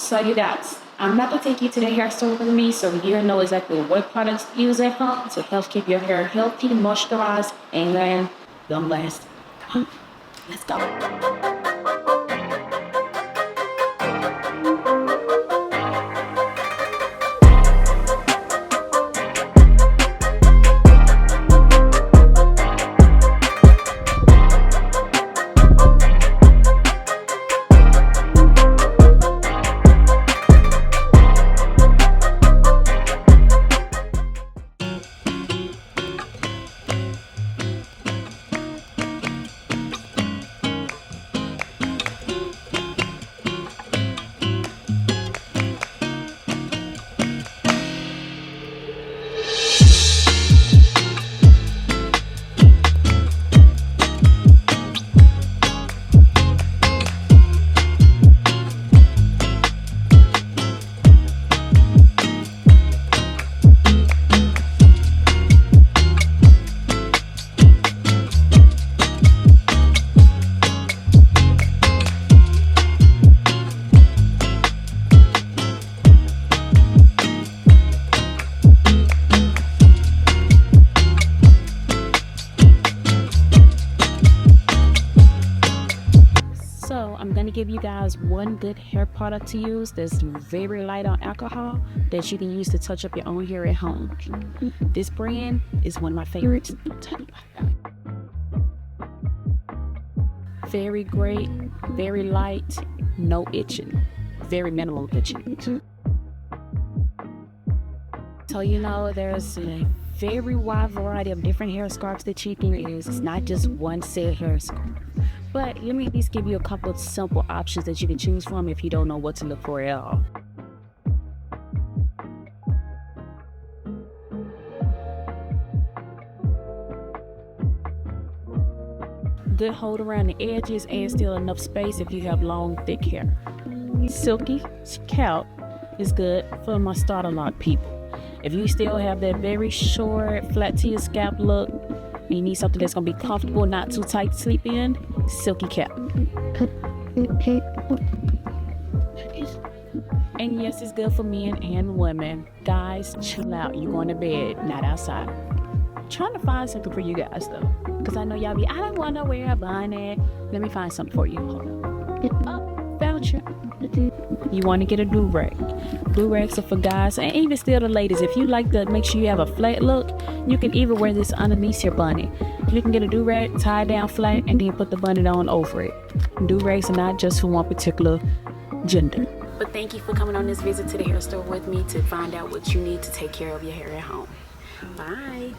So you guys, I'm about to take you to the hair store with me so you know exactly what products to use at home to help keep your hair healthy, moisturized, and long lasting. Let's go. So I'm going to give you guys one good hair product to use that's very light on alcohol that you can use to touch up your own hair at home. This brand is one of my favorites. Very great, very light, no itching, very minimal itching. So there's a very wide variety of different hair scarves that you can use. It's not just one set hair scarf. But let me at least give you a couple of simple options that you can choose from if you don't know what to look for at all. Good hold around the edges and still enough space if you have long, thick hair. Silky scalp is good for my starter lock people. If you still have that very short, flat to your scalp look, and you need something that's going to be comfortable, not too tight to sleep in, silky cap. And yes, it's good for men and women. Guys, chill out. You're going to bed, not outside. I'm trying to find something for you guys, though. Because I know y'all I don't want to wear a bonnet. Let me find something for you. Hold on. Oh, voucher. You want to get a do-rag. Do-rags are for guys, and even still the ladies. If you like to make sure you have a flat look, you can even wear this underneath your bonnet. You can get a do-rag, tie it down flat, and then put the bonnet on over it. Do-rags are not just for one particular gender. But thank you for coming on this visit to the hair store with me to find out what you need to take care of your hair at home. Bye.